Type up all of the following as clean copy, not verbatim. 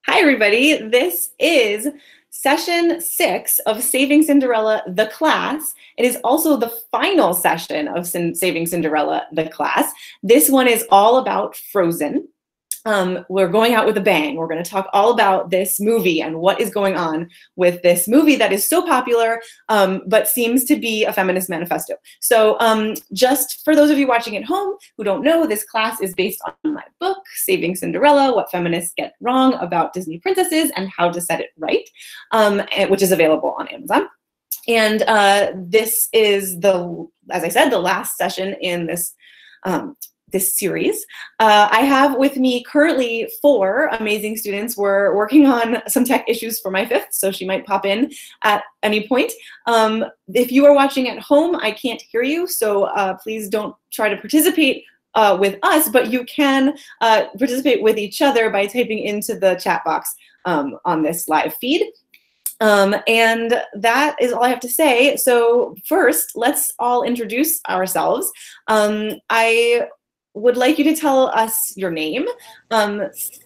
Hi, everybody. This is session 6 of Saving Cinderella, the class. It is also the final session of Saving Cinderella, the class. This one is all about Frozen. We're going out with a bang. We're going to talk all about this movie and what is going on with this movie that is so popular, but seems to be a feminist manifesto. So just for those of you watching at home who don't know, this class is based on my book, Saving Cinderella, What Feminists Get Wrong About Disney Princesses and How to Set It Right, which is available on Amazon. And this is, as I said, the last session in this this series. I have with me currently 4 amazing students. We're working on some tech issues for my 5th, so she might pop in at any point. If you are watching at home, I can't hear you, so please don't try to participate with us, but you can participate with each other by typing into the chat box on this live feed. And that is all I have to say. So first, let's all introduce ourselves. I would like you to tell us your name,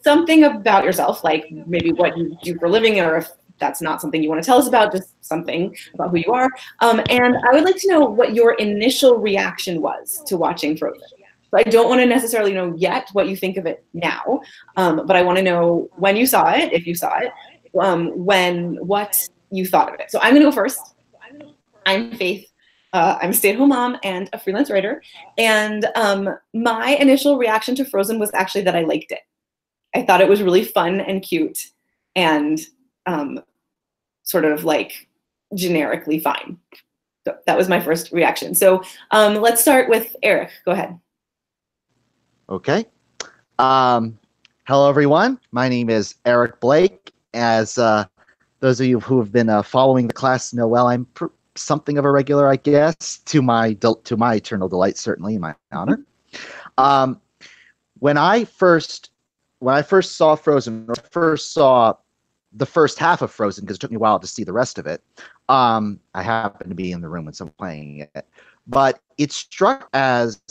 something about yourself, like maybe what you do for a living, or if that's not something you want to tell us about, just something about who you are. And I would like to know what your initial reaction was to watching Frozen. So I don't want to necessarily know yet what you think of it now, but I want to know when you saw it, if you saw it, what you thought of it. So I'm going to go first. I'm Faith. I'm a stay-at-home mom and a freelance writer. And my initial reaction to Frozen was actually that I liked it. I thought it was really fun and cute and sort of like generically fine. So that was my first reaction. So let's start with Eric. Go ahead. Okay. Hello, everyone. My name is Eric Blake. As those of you who have been following the class know well, I'm something of a regular, I guess, to my eternal delight, certainly in my honor. When I first saw Frozen, or first saw the first half of Frozen, because it took me a while to see the rest of it, I happened to be in the room when someone playing it, but it struck as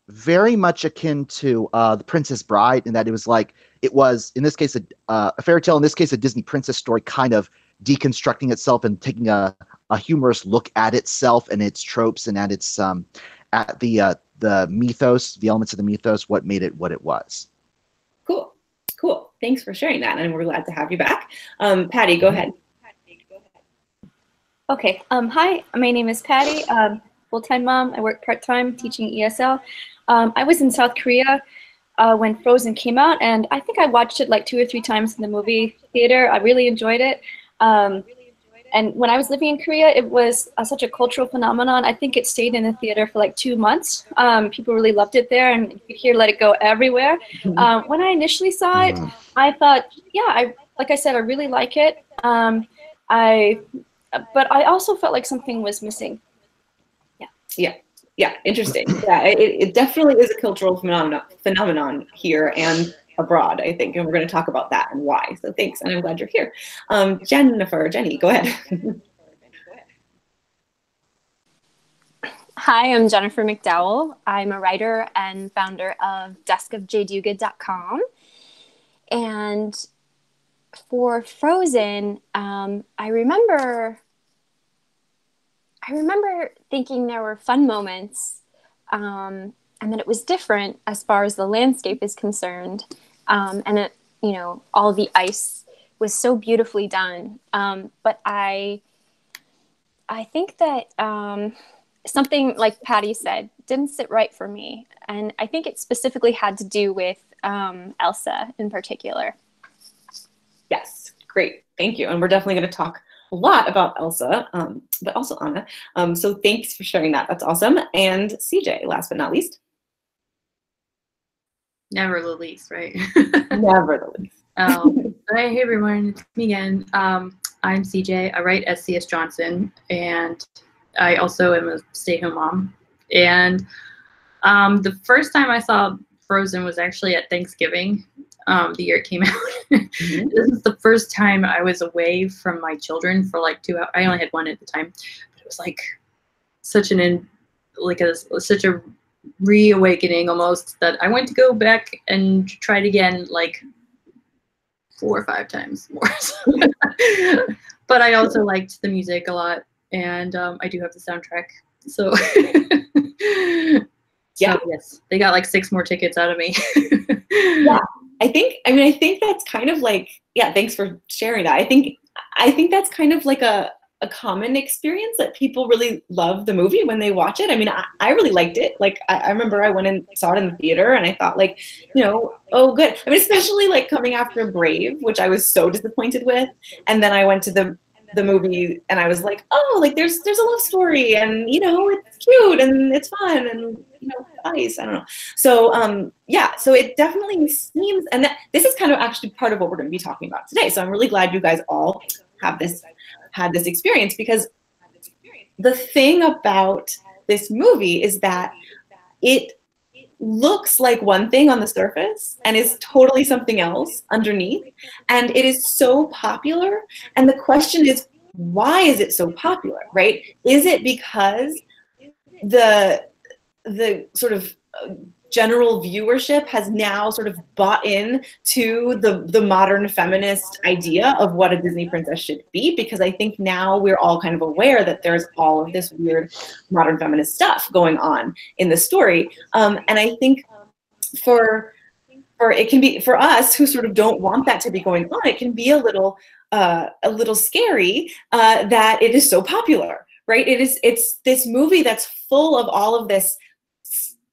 very much akin to The Princess Bride, in that it was in this case a fairy tale, in this case a Disney princess story, kind of deconstructing itself and taking a humorous look at itself and its tropes and at its at the mythos, the elements of the mythos, what made it what it was. Cool. Thanks for sharing that, and we're glad to have you back. Patty, go ahead. Okay. Hi, my name is Patty. Full-time mom. I work part-time teaching ESL. I was in South Korea when Frozen came out, and I think I watched it like 2 or 3 times in the movie theater. I really enjoyed it. And when I was living in Korea, it was such a cultural phenomenon. I think it stayed in the theater for like 2 months. People really loved it there, and you could hear "Let It Go" everywhere. When I initially saw it, I thought, yeah, like I said, I really like it. But I also felt like something was missing. Yeah, interesting. Yeah, it definitely is a cultural phenomenon here and abroad, I think, and we're going to talk about that and why. So thanks, and I'm glad you're here. Jenny, go ahead. Hi, I'm Jennifer McDowell. I'm a writer and founder of deskofjduga.com. And for Frozen, I remember thinking there were fun moments, and that it was different as far as the landscape is concerned, and that, all the ice was so beautifully done. But I think that something, like Patty said, didn't sit right for me, and I think it specifically had to do with Elsa in particular. Yes, great, thank you. And we're definitely going to talk a lot about Elsa, but also Anna. So thanks for sharing that. That's awesome. And CJ, last but not least. Never the least, right? Never the least. Hey everyone, it's me again. I'm CJ. I write at CS Johnson, and I also am a stay-at-home mom. And the first time I saw Frozen was actually at Thanksgiving, the year it came out. Mm-hmm. This is the first time I was away from my children for like 2 hours. I only had one at the time, but it was like such such a reawakening almost, that I went to go back and try it again like 4 or 5 times more. But I also liked the music a lot, and I do have the soundtrack. So, Yeah. so yes, they got like 6 more tickets out of me. Yeah, I think that's kind of like, yeah, thanks for sharing that. I think that's kind of like a common experience, that people really love the movie when they watch it. I mean, I really liked it. Like, I remember I went and saw it in the theater, and I thought, like, you know, oh, good. I mean, especially like coming after Brave, which I was so disappointed with. And then I went to the movie and I was like, oh, like there's a love story, and, you know, it's cute and it's fun, and, you know, nice. I don't know. So, yeah, so it definitely seems, and this is kind of actually part of what we're going to be talking about today. So I'm really glad you guys all had this experience, because the thing about this movie is that it looks like one thing on the surface and is totally something else underneath, and it is so popular. And the question is, why is it so popular, right? Is it because the sort of general viewership has now sort of bought in to the modern feminist idea of what a Disney princess should be? Because I think now we're all kind of aware that there's all of this weird modern feminist stuff going on in the story. And I think for it can be, for us who sort of don't want that to be going on, it can be a little scary that it is so popular, right? It's this movie that's full of all of this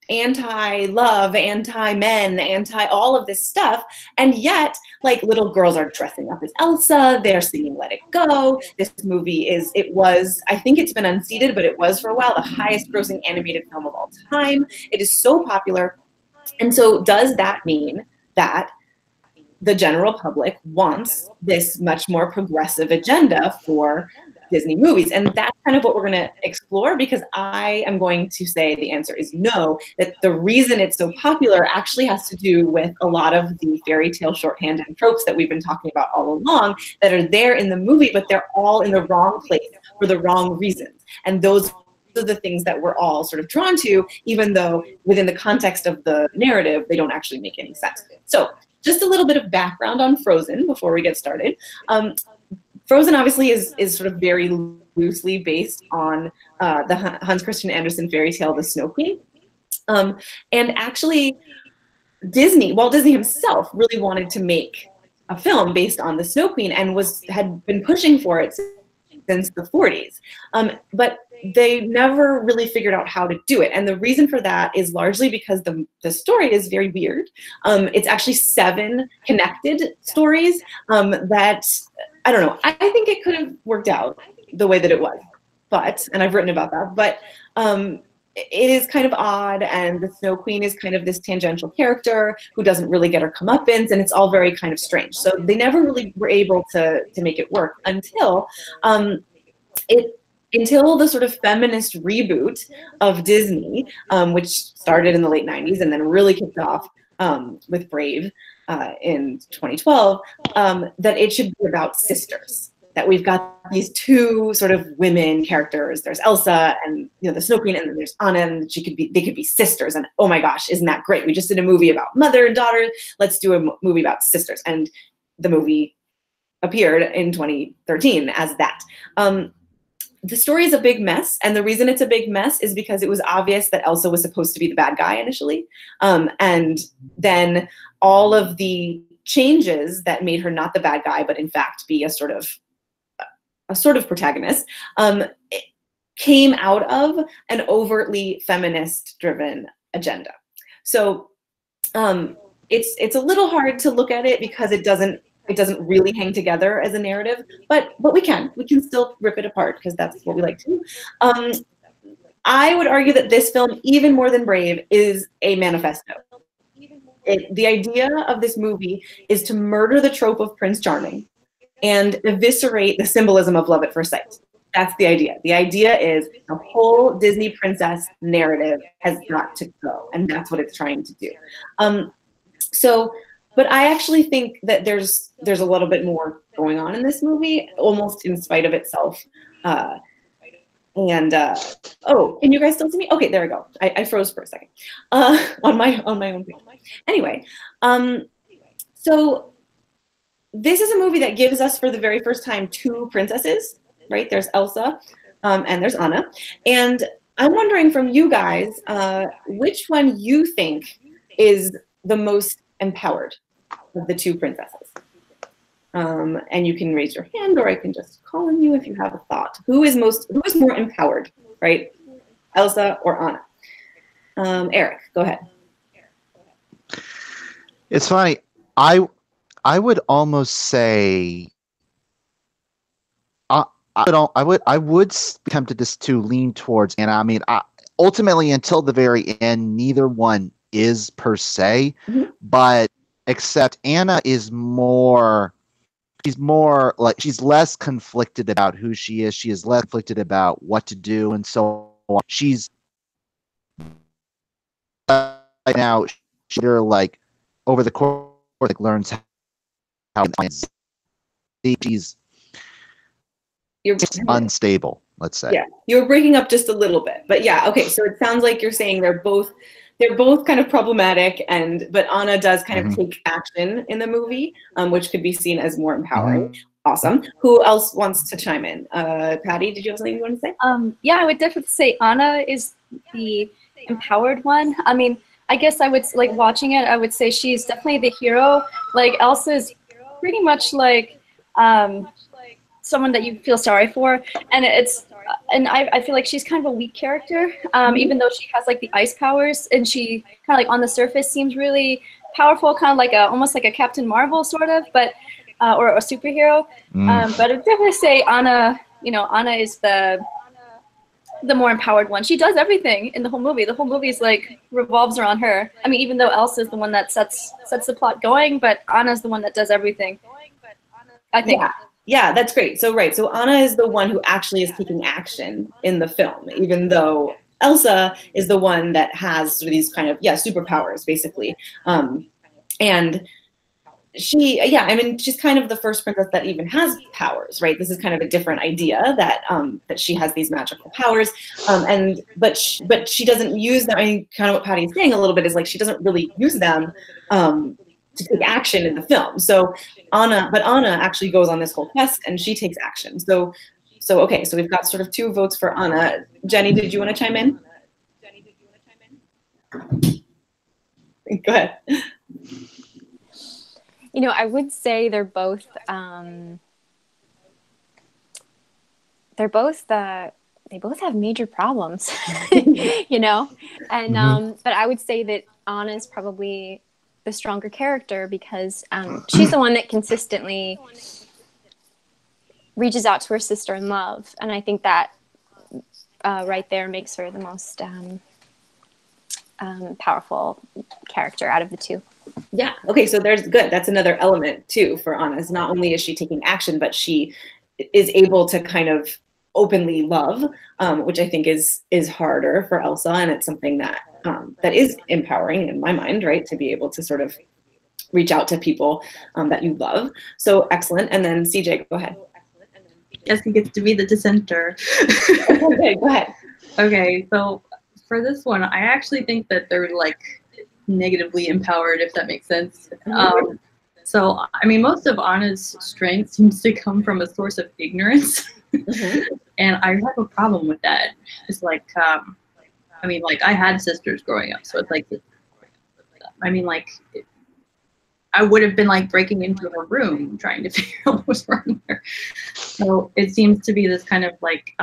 anti-love, anti-men, anti-all of this stuff, and yet, like, little girls are dressing up as Elsa, they're singing Let It Go. This movie was, I think it's been unseated, but it was for a while the highest grossing animated film of all time. It is so popular. And so does that mean that the general public wants this much more progressive agenda for Disney movies? And that's kind of what we're going to explore, because I am going to say the answer is no, that the reason it's so popular actually has to do with a lot of the fairy tale shorthand and tropes that we've been talking about all along, that are there in the movie, but they're all in the wrong place for the wrong reasons. And those are the things that we're all sort of drawn to, even though within the context of the narrative, they don't actually make any sense. So just a little bit of background on Frozen before we get started. Frozen obviously is sort of very loosely based on the Hans Christian Andersen fairy tale, The Snow Queen. And actually, Walt Disney himself really wanted to make a film based on The Snow Queen, and had been pushing for it since the 40s. But they never really figured out how to do it. And the reason for that is largely because the story is very weird. It's actually 7 connected stories that, I don't know, I think it could have worked out the way that it was. And I've written about that, but it is kind of odd, and the Snow Queen is kind of this tangential character who doesn't really get her comeuppance, and it's all very kind of strange. So they never really were able to make it work until until the sort of feminist reboot of Disney, which started in the late 90s and then really kicked off with Brave in 2012, that it should be about sisters. That we've got these 2 sort of women characters. There's Elsa and, you know, the Snow Queen, and then there's Anna, and they could be sisters. And oh my gosh, isn't that great? We just did a movie about mother and daughter. Let's do a movie about sisters. And the movie appeared in 2013 as that. The story is a big mess, and the reason it's a big mess is because it was obvious that Elsa was supposed to be the bad guy initially, and then all of the changes that made her not the bad guy, but in fact be a sort of protagonist, came out of an overtly feminist-driven agenda. So it's a little hard to look at it because it doesn't really hang together as a narrative, but we can still rip it apart, because that's what we like to do. I would argue that this film, even more than Brave, is a manifesto. The idea of this movie is to murder the trope of Prince Charming and eviscerate the symbolism of love at first sight. That's the idea. The idea is the whole Disney princess narrative has got to go, and that's what it's trying to do. But I actually think that there's a little bit more going on in this movie, almost in spite of itself. Oh, can you guys still see me? Okay, there we go. I froze for a second on my own page. Anyway, so this is a movie that gives us for the very first time two princesses, right? There's Elsa and there's Anna. And I'm wondering from you guys, which one you think is the most empowered of the two princesses? And you can raise your hand, or I can just call on you if you have a thought. Who is more empowered, right? Elsa or Anna? Eric, go ahead. It's funny. I would almost say I would be tempted to lean towards Anna. I mean, ultimately, until the very end, neither one is per se, but except Anna is more. She's more like, she's less conflicted about who she is. She is less conflicted about what to do and so on. She's right now, like over the course, like learns how she's unstable, let's say. Yeah, you're breaking up just a little bit, but yeah, okay. So it sounds like you're saying they're both kind of problematic, but Anna does kind of take action in the movie, which could be seen as more empowering. Awesome. Who else wants to chime in? Patty, did you have something you want to say? Yeah, I would definitely say Anna is the empowered one. I mean, I guess I would, like, watching it, I would say she's definitely the hero. Like, Elsa is pretty much like someone that you feel sorry for, and I feel like she's kind of a weak character, even though she has like the ice powers, and she kind of like on the surface seems really powerful, kind of like almost like a Captain Marvel sort of, but or a superhero. But I'd definitely say Anna. You know, Anna is the more empowered one. She does everything in the whole movie. The whole movie is like revolves around her. I mean, even though Elsa is the one that sets the plot going, but Anna's the one that does everything, I think. Yeah, that's great. So Anna is the one who actually is taking action in the film, even though Elsa is the one that has sort of these kind of, superpowers, basically. And I mean, she's kind of the first princess that even has powers, right? This is kind of a different idea that she has these magical powers, but she doesn't use them. I mean, kind of what Patty's saying a little bit is like she doesn't really use them to take action in the film. So Anna actually goes on this whole quest and she takes action. So okay, so we've got sort of two votes for Anna. Jenny, did you want to chime in? Go ahead. You know, I would say they both have major problems, you know, and but I would say that Anna is probably the stronger character because she's the one that consistently reaches out to her sister in love, and I think that right there makes her the most powerful character out of the two. Yeah. Okay. So that's another element too for Anna. Is not only is she taking action, but she is able to kind of openly love, which I think is harder for Elsa, and it's something that is empowering in my mind, right? To be able to sort of reach out to people that you love. So excellent. And then CJ, go ahead. Yes, he gets to be the dissenter. Okay, go ahead. Okay, so for this one, I actually think that they're like negatively empowered, if that makes sense. So, I mean, most of Anna's strength seems to come from a source of ignorance. And I have a problem with that. It's like, I mean, like, I had sisters growing up, so it's like, I mean, like, I would have been like breaking into her room trying to figure out what was wrong there. So it seems to be this kind of like,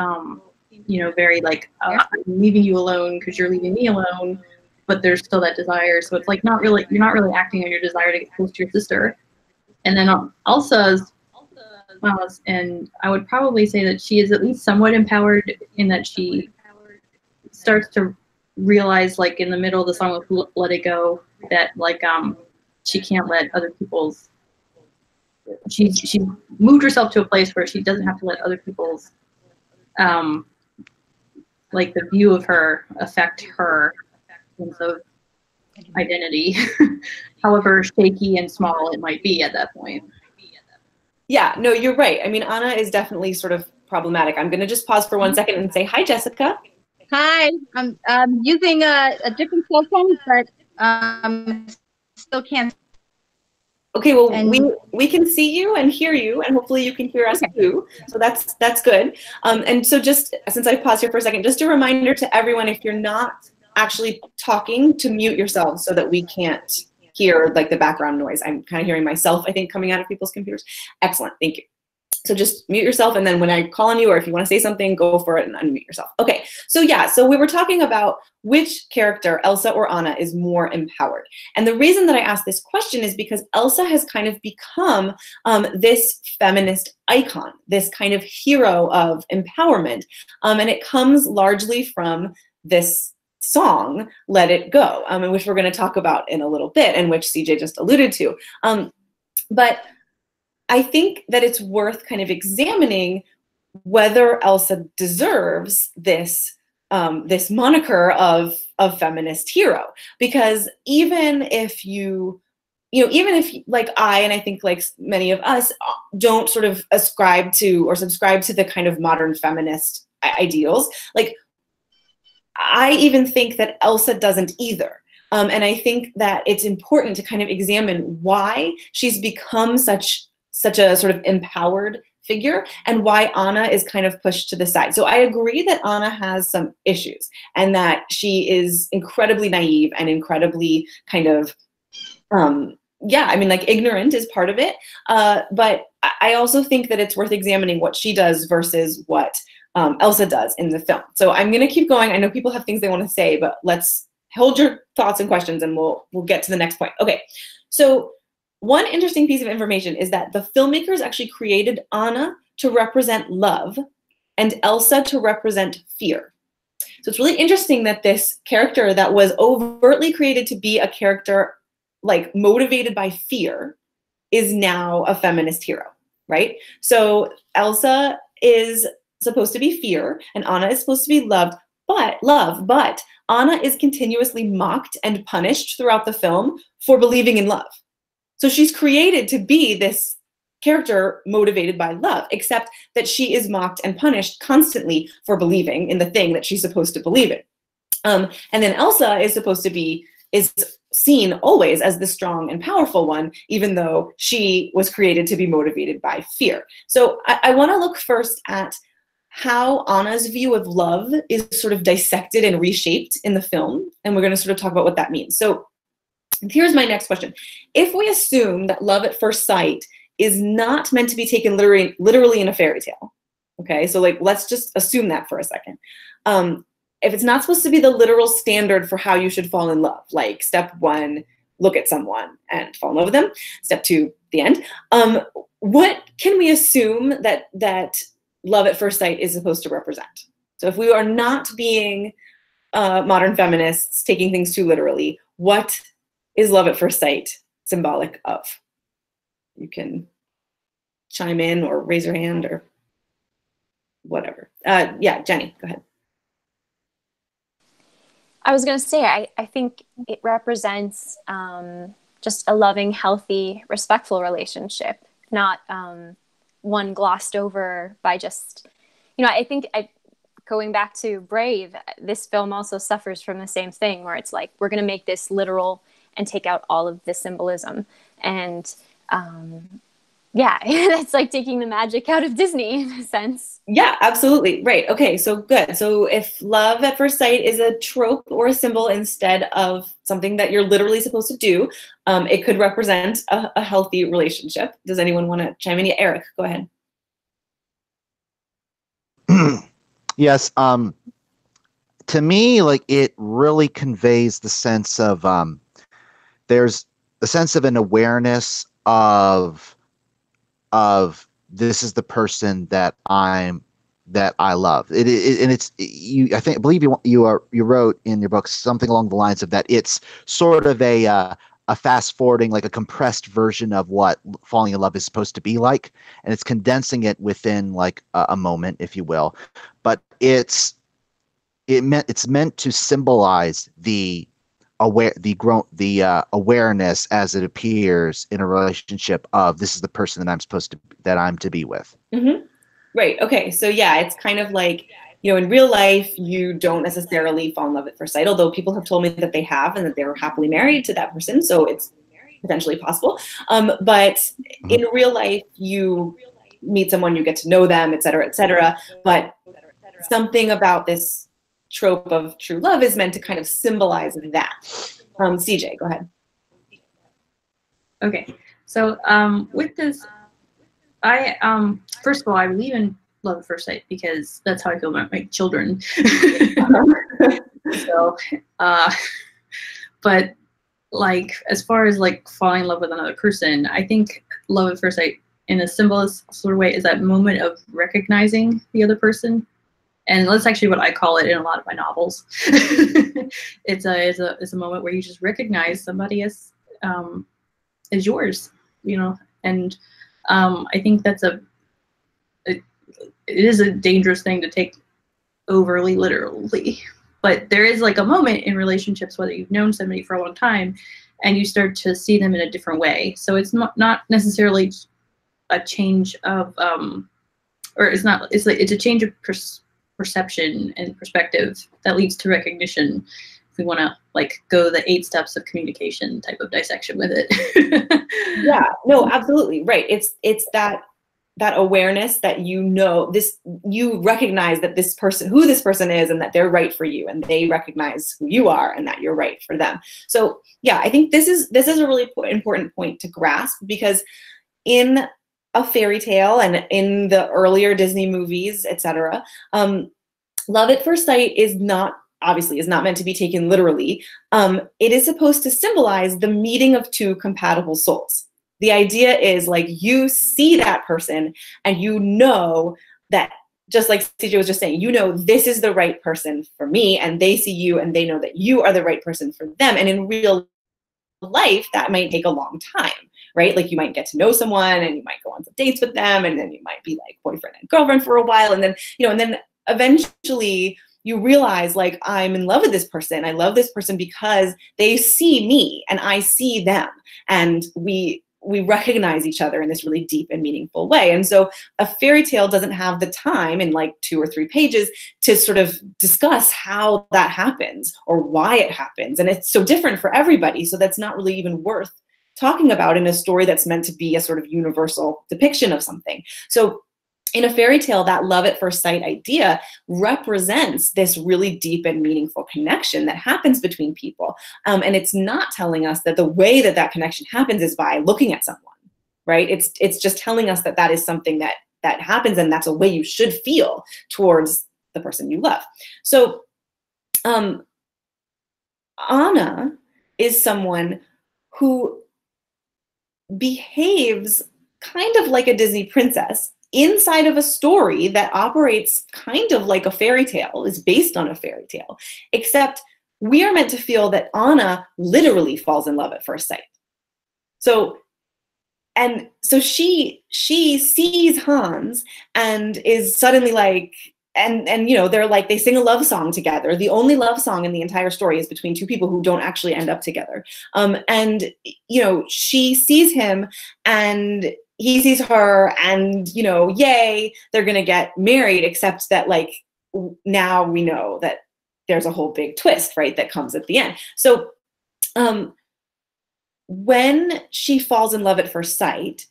you know, very like, I'm leaving you alone because you're leaving me alone, but there's still that desire. So it's like you're not really acting on your desire to get close to your sister. And then Elsa's, and I would probably say that she is at least somewhat empowered in that she starts to realize, like in the middle of the song of Let It Go, that like she can't let other people's, she moved herself to a place where she doesn't have to let other people's like the view of her affect her sense of identity, however shaky and small it might be at that point. Yeah, no, you're right. I mean, Anna is definitely sort of problematic. I'm going to just pause for 1 second and say hi, Jessica. Hi, I'm using a different cell phone, but still can't. Okay, well, And we can see you and hear you, and hopefully you can hear us too. So that's good. And so just since I paused here for a second, just a reminder to everyone, if you're not actually talking, to mute yourselves so that we can't hear like the background noise. I'm kind of hearing myself, I think, coming out of people's computers. Excellent, thank you. So just mute yourself, and then when I call on you, or if you want to say something, go for it and unmute yourself. Okay, so yeah, so we were talking about which character, Elsa or Anna, is more empowered. And the reason that I asked this question is because Elsa has kind of become this feminist icon, this kind of hero of empowerment. And it comes largely from this song, Let It Go, in which we're going to talk about in a little bit, and which CJ just alluded to. But I think that it's worth kind of examining whether Elsa deserves this this moniker of feminist hero, because even if even if like and I think like many of us don't sort of ascribe to or subscribe to the kind of modern feminist ideals, like I even think that Elsa doesn't either. And I think that it's important to kind of examine why she's become such a sort of empowered figure, and why Anna is kind of pushed to the side. So I agree that Anna has some issues, and that she is incredibly naive and incredibly kind of, yeah, I mean, like ignorant is part of it. But I also think that it's worth examining what she does versus what Elsa does in the film. So I'm gonna keep going. I know people have things they want to say, but let's hold your thoughts and questions, and we'll get to the next point. Okay, so one interesting piece of information is that the filmmakers actually created Anna to represent love and Elsa to represent fear. So it's really interesting that this character that was overtly created to be a character like motivated by fear is now a feminist hero, right? So Elsa is supposed to be fear and Anna is supposed to be love, but Anna is continuously mocked and punished throughout the film for believing in love. So she's created to be this character motivated by love, except that she is mocked and punished constantly for believing in the thing that she's supposed to believe in. And then Elsa is supposed to be, is seen always as the strong and powerful one, even though she was created to be motivated by fear. So I want to look first at how Anna's view of love is sort of dissected and reshaped in the film. And we're going to sort of talk about what that means. So here's my next question. If we assume that love at first sight is not meant to be taken literally in a fairy tale, okay, so like let's just assume that for a second. If it's not supposed to be the literal standard for how you should fall in love, like step 1, look at someone and fall in love with them, step 2, the end, what can we assume that love at first sight is supposed to represent? So if we are not being modern feminists, taking things too literally, what is love at first sight symbolic of? You can chime in or raise your hand or whatever. Yeah, Jenny, go ahead. I was going to say, I think it represents just a loving, healthy, respectful relationship, not one glossed over by just, I think going back to Brave, this film also suffers from the same thing where it's like, we're going to make this literal and take out all of the symbolism. And yeah, that's like taking the magic out of Disney in a sense. Yeah, absolutely. Right. Okay, so good. So if love at first sight is a trope or a symbol instead of something that you're literally supposed to do, it could represent a healthy relationship. Does anyone want to chime in? Yeah, Eric, go ahead. Yes. To me, like it really conveys the sense of there's a sense of an awareness of this is the person that I love. And it's you. I believe you wrote in your book something along the lines of that. It's sort of a fast forwarding, like a compressed version of what falling in love is supposed to be like, and it's condensing it within like a moment, if you will. But it's meant to symbolize the awareness as it appears in a relationship of this is the person that I'm to be with. Mm-hmm. Right. Okay. So yeah, it's kind of like, in real life, you don't necessarily fall in love at first sight, although people have told me that they have and that they were happily married to that person. So it's potentially possible. But in real life, you meet someone, you get to know them, et cetera, but something about this trope of true love is meant to kind of symbolize that. CJ, go ahead. Okay, so with this, I first of all, I believe in love at first sight because that's how I feel about my children. So, but like as far as like falling in love with another person, I think love at first sight in a symbolist sort of way is that moment of recognizing the other person. And that's actually what I call it in a lot of my novels. It's a moment where you just recognize somebody as yours, you know. And I think that's it is a dangerous thing to take overly literally. But there is like a moment in relationships, whether you've known somebody for a long time, and you start to see them in a different way. So it's not necessarily a change of or it's a change of perception and perspective that leads to recognition. If we want to like go the 8 steps of communication type of dissection with it. Yeah, no, absolutely right. It's that awareness that you recognize that this person, who this person is, and that they're right for you, and they recognize who you are and that you're right for them. So yeah, I think this is a really important point to grasp, because in a fairy tale and in the earlier Disney movies, etc., love at first sight is not meant to be taken literally. It is supposed to symbolize the meeting of 2 compatible souls. The idea is like you see that person and you know that, just like CJ was just saying, you know this is the right person for me, and they see you and they know that you are the right person for them. And in real life, that might take a long time, right? Like you might get to know someone and you might go on some dates with them, and then you might be like boyfriend and girlfriend for a while, and then, you know, and then eventually you realize like, I'm in love with this person. I love this person because they see me and I see them, and we recognize each other in this really deep and meaningful way. And so a fairy tale doesn't have the time in like 2 or 3 pages to sort of discuss how that happens or why it happens. And it's so different for everybody. So that's not really even worth talking about in a story that's meant to be a sort of universal depiction of something. So in a fairy tale, that love at first sight idea represents this really deep and meaningful connection that happens between people. And it's not telling us that the way that that connection happens is by looking at someone, right? It's just telling us that that is something that happens, and that's a way you should feel towards the person you love. So Anna is someone who behaves kind of like a Disney princess inside of a story that operates kind of like a fairy tale, is based on a fairy tale, except we are meant to feel that Anna literally falls in love at first sight. So she sees Hans and is suddenly like, and you know, they're like, they sing a love song together. The only love song in the entire story is between 2 people who don't actually end up together. And you know, she sees him and he sees her, and you know, yay, they're gonna get married, except that like now we know that there's a whole big twist, right, that comes at the end. So when she falls in love at first sight,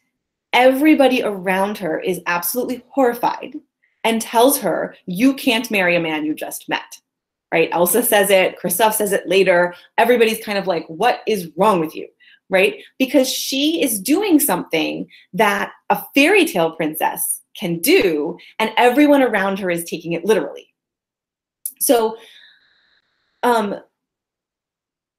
everybody around her is absolutely horrified and tells her, you can't marry a man you just met, right? Elsa says it, Kristoff says it later. Everybody's kind of like, what is wrong with you, right? Because she is doing something that a fairy tale princess can do, and everyone around her is taking it literally. So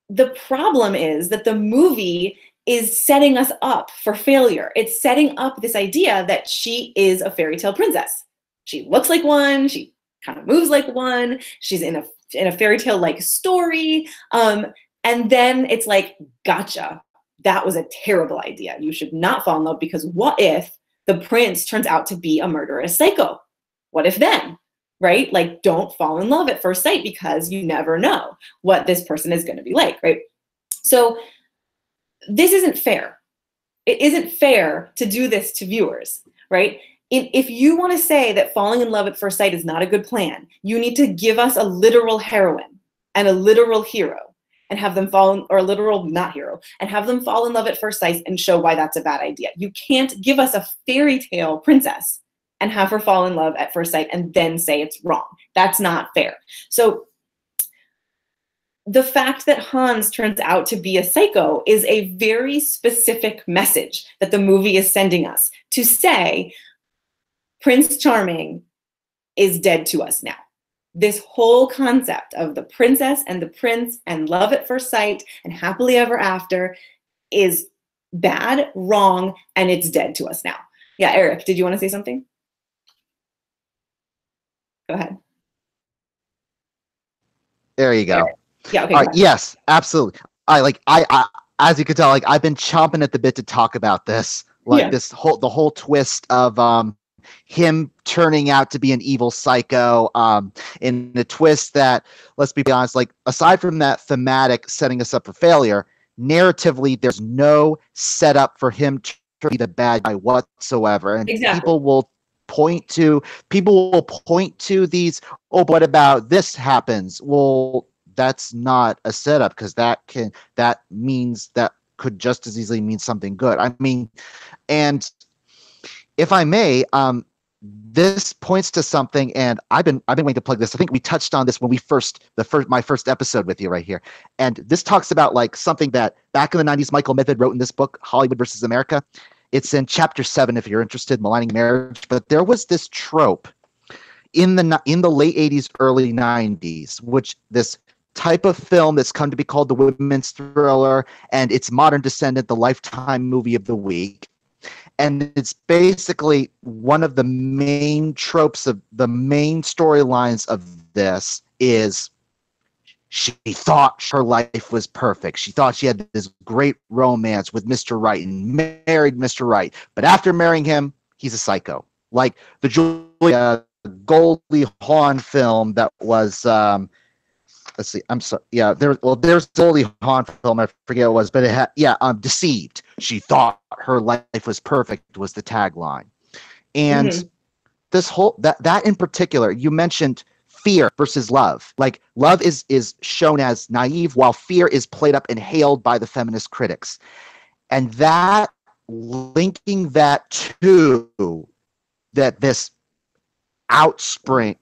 the problem is that the movie is setting us up for failure. It's setting up this idea that she is a fairy tale princess. She looks like one, she kind of moves like one, she's in a fairy tale like story. And then it's like, gotcha, that was a terrible idea. You should not fall in love, because what if the prince turns out to be a murderous psycho? What if then? Right? Like, don't fall in love at first sight, because you never know what this person is going to be like, right? So this isn't fair. It isn't fair to do this to viewers, right? If you want to say that falling in love at first sight is not a good plan, you need to give us a literal heroine and a literal hero. and have them fall in, or a literal not hero, and have them fall in love at first sight and show why that's a bad idea. You can't give us a fairy tale princess and have her fall in love at first sight and then say it's wrong. That's not fair. So the fact that Hans turns out to be a psycho is a very specific message that the movie is sending us to say Prince Charming is dead to us now. This whole concept of the princess and the prince and love at first sight and happily ever after is bad, wrong, and it's dead to us now. Yeah, Eric, did you want to say something? Go ahead. There you go. Eric. Yeah, okay. All right, yes, absolutely. I as you can tell, like I've been chomping at the bit to talk about this. Like the whole twist of him turning out to be an evil psycho, in the twist that, let's be honest, like aside from that thematic setting us up for failure, narratively there's no setup for him to be the bad guy whatsoever. And people will point to these, oh, what about this happens? Well, that's not a setup, because that means that could just as easily mean something good. I mean, and if I may, this points to something, and I've been waiting to plug this. I think we touched on this when my first episode with you right here. And this talks about like something that back in the 90s Michael Method wrote in this book, Hollywood versus America. It's in chapter 7 if you're interested, Maligning Marriage. But there was this trope in the late 80s, early 90s, which this type of film that's come to be called the women's thriller, and its modern descendant, the Lifetime movie of the week. And it's basically one of the main tropes of the main storylines of this is she thought her life was perfect. She thought she had this great romance with Mr. Right and married Mr. Right. But after marrying him, he's a psycho. Like the Julia Goldie Hawn film that was let's see. I'm sorry. Yeah, there's Goldie Hawn film. I forget what it was, but it had Deceived. She thought her life was perfect was the tagline, and this whole that in particular, you mentioned fear versus love. Like love is shown as naive, while fear is played up and hailed by the feminist critics, and that linking that to that this outpouring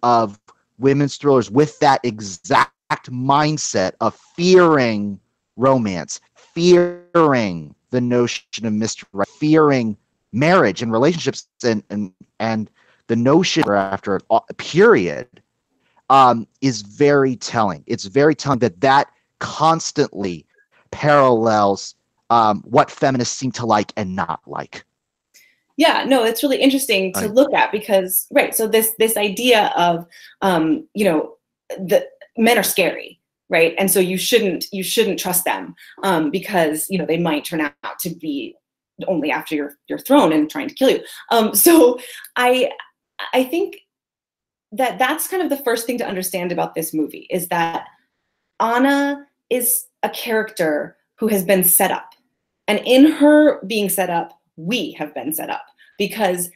of women's thrillers with that exact mindset of fearing romance, fearing the notion of mystery, fearing marriage and relationships, and the notion after a period is very telling. It's very telling that constantly parallels what feminists seem to like and not like. Yeah, no, it's really interesting to look at because, right, so this idea of, the men are scary, right? And so you shouldn't trust them because, they might turn out to be only after your throne and trying to kill you. So I think that's kind of the first thing to understand about this movie is that Anna is a character who has been set up. And in her being set up, we have been set up because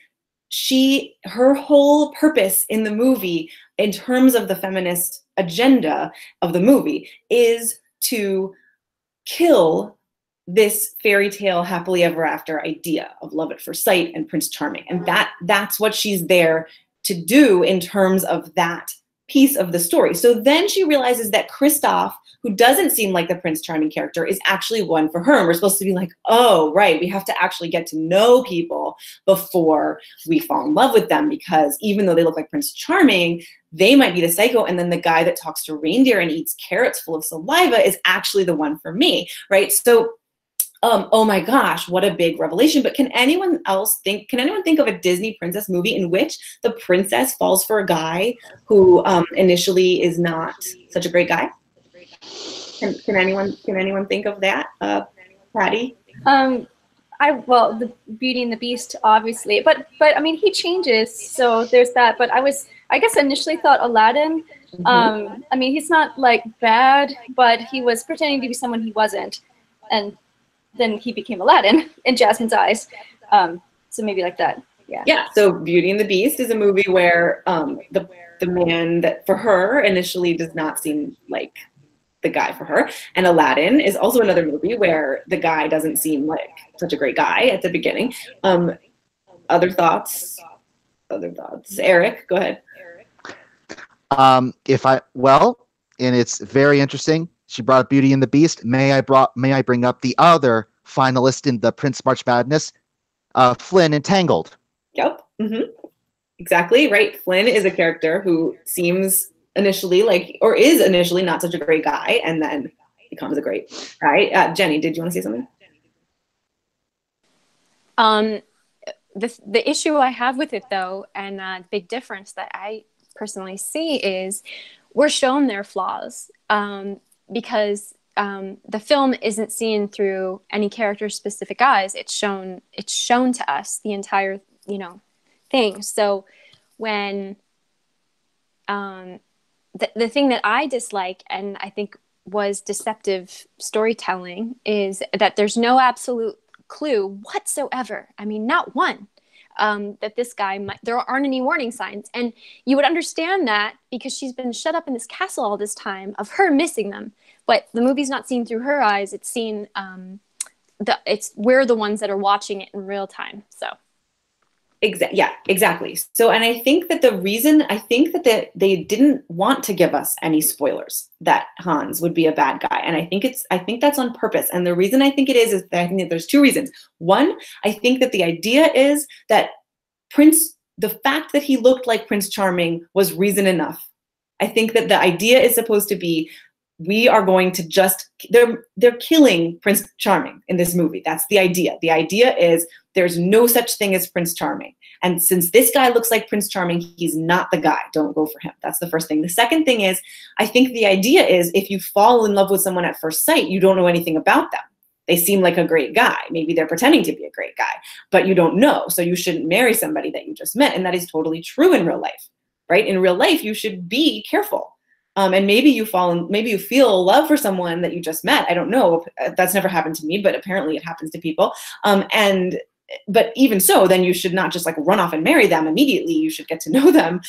her whole purpose in the movie, in terms of the feminist agenda of the movie, is to kill this fairy tale happily ever after idea of love at first sight and Prince Charming. And that's what she's there to do in terms of that piece of the story. So then she realizes that Kristoff, who doesn't seem like the Prince Charming character, is actually one for her. And we're supposed to be like, oh, right, we have to actually get to know people before we fall in love with them, because even though they look like Prince Charming, they might be the psycho. And then the guy that talks to reindeer and eats carrots full of saliva is actually the one for me, right? So oh my gosh, what a big revelation. But can anyone think of a Disney princess movie in which the princess falls for a guy who initially is not such a great guy? Can anyone think of that? Patty? Well, the Beauty and the Beast, obviously, but I mean, he changes, so there's that. But I guess initially thought Aladdin. I mean, he's not like bad, but he was pretending to be someone he wasn't, and then he became Aladdin in Jasmine's eyes. So maybe like that. Yeah. Yeah. So Beauty and the Beast is a movie where the man that for her initially does not seem like the guy for her. And Aladdin is also another movie where the guy doesn't seem like such a great guy at the beginning. Other thoughts? Eric, go ahead. And it's very interesting. She brought up Beauty and the Beast. May I bring up the other finalist in the Prince March Madness, Flynn in Tangled. Yep. Exactly, right. Flynn is a character who seems initially like, or is initially not such a great guy, and then becomes a great guy. Jenny, did you want to say something? The issue I have with it, though, and the big difference that I personally see is we're shown their flaws, because the film isn't seen through any character's specific eyes. It's shown to us the entire, thing. So when the thing that I dislike, and I think was deceptive storytelling, is that there's no absolute clue whatsoever. I mean, not one. That this guy there aren't any warning signs, and you would understand that because she's been shut up in this castle all this time of her missing them. But the movie's not seen through her eyes; it's seen. We're the ones that are watching it in real time. So. Exactly. So, and I think that they didn't want to give us any spoilers that Hans would be a bad guy. And I think that's on purpose. And the reason I think it is that I think that there's two reasons. One, I think that the idea is that the fact that he looked like Prince Charming was reason enough. I think that the idea is supposed to be, we are going to they're killing Prince Charming in this movie. That's the idea. The idea is there's no such thing as Prince Charming. And since this guy looks like Prince Charming, he's not the guy. Don't go for him. That's the first thing. The second thing is, I think the idea is if you fall in love with someone at first sight, you don't know anything about them. They seem like a great guy. Maybe they're pretending to be a great guy, but you don't know. So you shouldn't marry somebody that you just met. And that is totally true in real life, right? In real life, you should be careful. And maybe you feel love for someone that you just met. I don't know. That's never happened to me, but apparently it happens to people. But even so, then you should not just like run off and marry them immediately. You should get to know them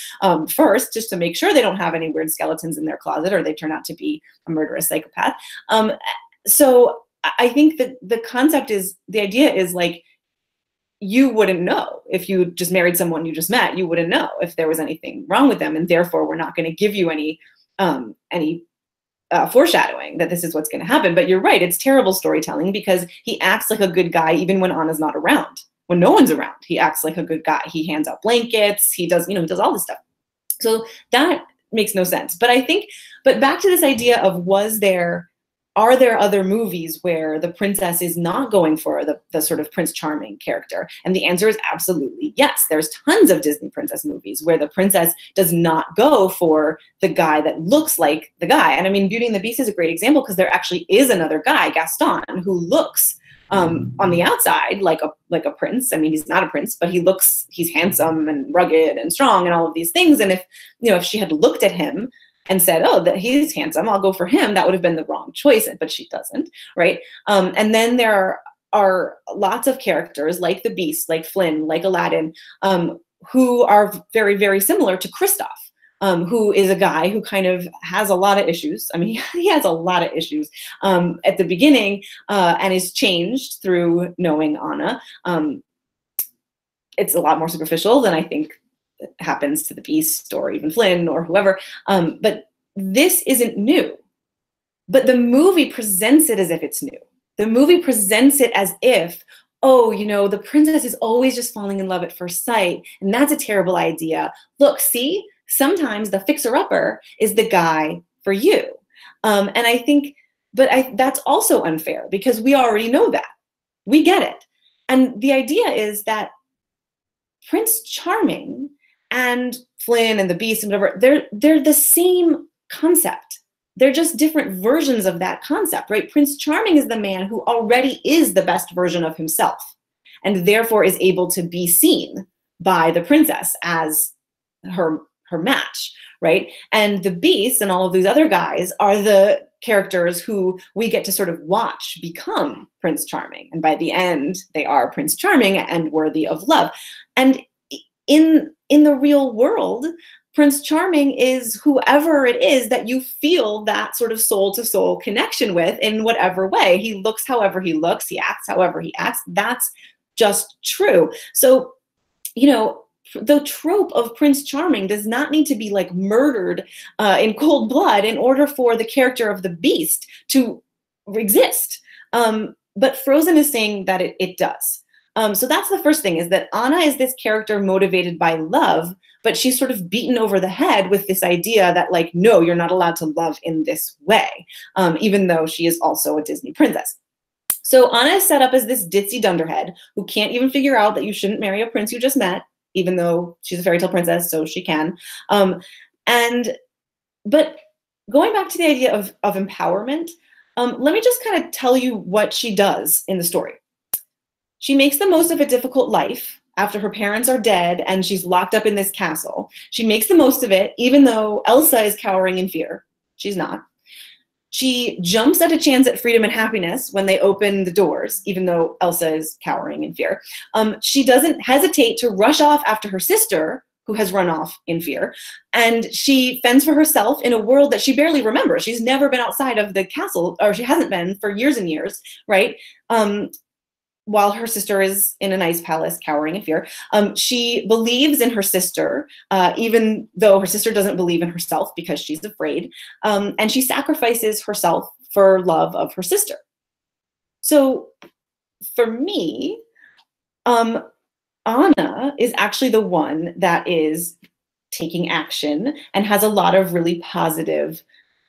first, just to make sure they don't have any weird skeletons in their closet or they turn out to be a murderous psychopath. So I think that the idea is like, you wouldn't know if you just married someone you just met. You wouldn't know if there was anything wrong with them, and therefore we're not going to give you any foreshadowing that this is what's going to happen. But you're right, it's terrible storytelling because he acts like a good guy even when Anna's not around. When no one's around, he acts like a good guy. He hands out blankets. He does all this stuff. So that makes no sense. But back to this idea of are there other movies where the princess is not going for the sort of Prince Charming character? And the answer is absolutely yes. There's tons of Disney princess movies where the princess does not go for the guy that looks like the guy. And I mean, Beauty and the Beast is a great example because there actually is another guy, Gaston, who looks on the outside like a prince. I mean, he's not a prince, but he's handsome and rugged and strong and all of these things. And if she had looked at him and said, oh, that he's handsome, I'll go for him, that would have been the wrong choice, but she doesn't, right? And then there are lots of characters like the Beast, like Flynn, like Aladdin, who are very, very similar to Kristoff, who is a guy who kind of has a lot of issues. I mean, he has a lot of issues at the beginning and is changed through knowing Anna. It's a lot more superficial than I think happens to the Beast or even Flynn or whoever, but this isn't new. But the movie presents it as if it's new. The movie presents it as if, oh, the princess is always just falling in love at first sight, and that's a terrible idea. Look, see, sometimes the fixer-upper is the guy for you. And I think, that's also unfair because we already know that. We get it. And the idea is that Prince Charming and Flynn and the Beast and whatever, they're the same concept. They're just different versions of that concept, right? Prince Charming is the man who already is the best version of himself and therefore is able to be seen by the princess as her match, right? And the Beast and all of these other guys are the characters who we get to sort of watch become Prince Charming. And by the end, they are Prince Charming and worthy of love. And in the real world, Prince Charming is whoever it is that you feel that sort of soul-to-soul connection with in whatever way. He looks however he looks, he acts however he acts. That's just true. So, you know, the trope of Prince Charming does not need to be like murdered in cold blood in order for the character of the Beast to exist. But Frozen is saying that it does. So that's the first thing, is that Anna is this character motivated by love, but she's sort of beaten over the head with this idea that, like, no, you're not allowed to love in this way, even though she is also a Disney princess. So Anna is set up as this ditzy dunderhead who can't even figure out that you shouldn't marry a prince you just met, even though she's a fairy tale princess, so she can. But going back to the idea of empowerment, let me just kind of tell you what she does in the story. She makes the most of a difficult life after her parents are dead and she's locked up in this castle. She makes the most of it, even though Elsa is cowering in fear. She's not. She jumps at a chance at freedom and happiness when they open the doors, even though Elsa is cowering in fear. She doesn't hesitate to rush off after her sister, who has run off in fear. And she fends for herself in a world that she barely remembers. She's never been outside of the castle, or she hasn't been for years and years, right? While her sister is in an ice palace cowering in fear. She believes in her sister, even though her sister doesn't believe in herself because she's afraid. And she sacrifices herself for love of her sister. So for me, Anna is actually the one that is taking action and has a lot of really positive,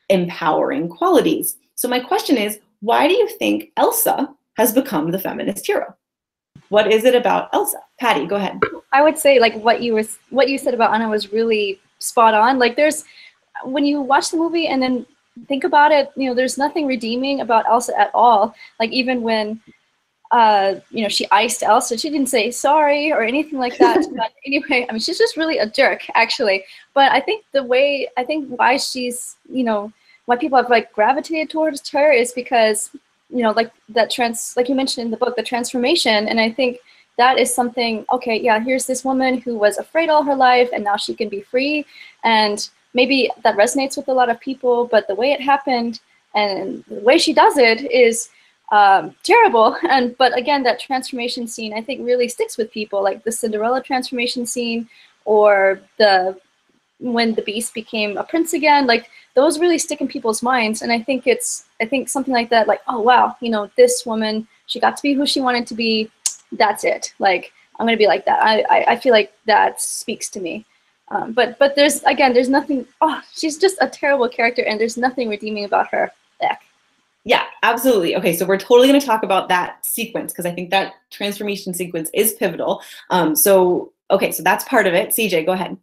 empowering qualities. So my question is, why do you think Elsa has become the feminist hero? What is it about Elsa? Patty, go ahead. I would say, like, what you said about Anna was really spot on. Like, when you watch the movie and then think about it, you know, there's nothing redeeming about Elsa at all. Like, even when you know, she iced Elsa, she didn't say sorry or anything like that. But anyway, I mean, she's just really a jerk, actually. But I think why she's, you know, why people have like gravitated towards her is because, you know, like like you mentioned in the book, the transformation. And I think that is something, okay, yeah, here's this woman who was afraid all her life and now she can be free. And maybe that resonates with a lot of people, but the way it happened and the way she does it is terrible. But again, that transformation scene, I think, really sticks with people, like the Cinderella transformation scene, or when the Beast became a prince again. Like, those really stick in people's minds. And I think something like that, like, oh wow, you know, this woman, she got to be who she wanted to be. That's it. Like, I'm gonna be like that. I feel like that speaks to me. But there's nothing. Oh, she's just a terrible character, and there's nothing redeeming about her. Heck. Yeah, absolutely. Okay, so we're totally going to talk about that sequence because I think that transformation sequence is pivotal. So that's part of it. CJ, go ahead.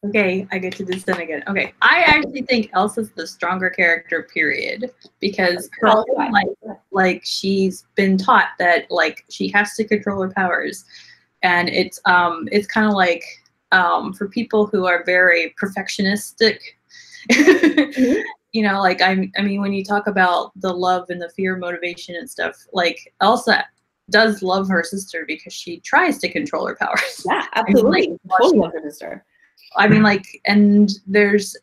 Okay, I get to descend again. Okay, I actually think Elsa's the stronger character, period, because her whole life, like, she's been taught that, like, she has to control her powers, and it's kind of like for people who are very perfectionistic. Mm-hmm. You know, like, I mean, when you talk about the love and the fear motivation and stuff, like, Elsa does love her sister because she tries to control her powers. Yeah, absolutely. I mean, like, totally love her sister. I mean, like, and there's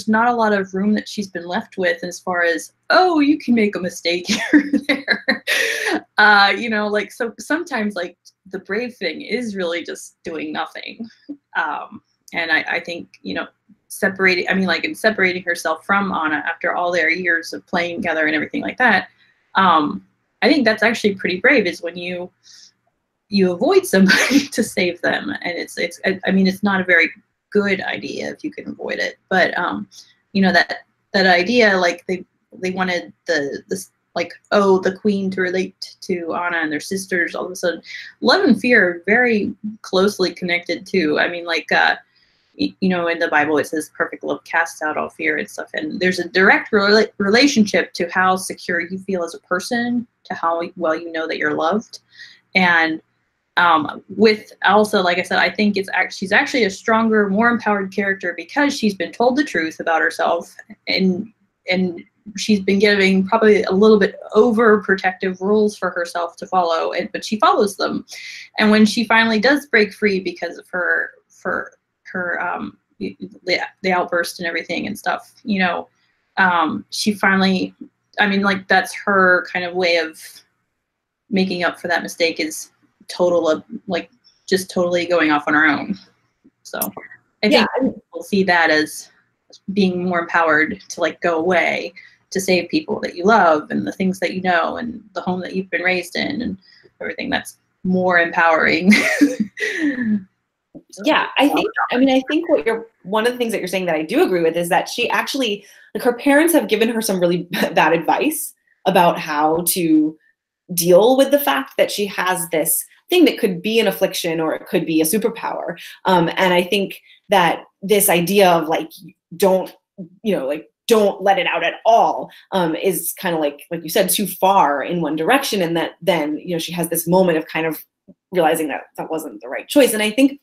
not a lot of room that she's been left with as far as, oh, you can make a mistake here or there. You know, like, so sometimes, like, the brave thing is really just doing nothing. And I think, you know, separating herself from Anna after all their years of playing together and everything like that, I think that's actually pretty brave, is when you avoid somebody to save them. And I mean, it's not a very good idea if you can avoid it, but you know, that idea, like, they wanted this, like, oh, the queen to relate to Anna and their sisters. All of a sudden, love and fear are very closely connected too. I mean, like, you know, in the Bible it says perfect love casts out all fear and stuff, and there's a direct relationship to how secure you feel as a person to how well you know that you're loved. And with Elsa, like I said, I think she's actually a stronger, more empowered character because she's been told the truth about herself, and she's been giving probably a little bit overprotective rules for herself to follow, but she follows them. And when she finally does break free because of her for her the outburst and everything and stuff, she finally, I mean, like, that's her kind of way of making up for that mistake, is just totally going off on her own. So I think people see that as being more empowered to, like, go away to save people that you love and the things that you know and the home that you've been raised in and everything. That's more empowering. Yeah, I think one of the things that you're saying that I do agree with is that she actually, like, her parents have given her some really bad advice about how to deal with the fact that she has this thing that could be an affliction or it could be a superpower. And I think that this idea of, like, don't let it out at all, is kind of like you said, too far in one direction. And that then, she has this moment of kind of realizing that that wasn't the right choice. And I think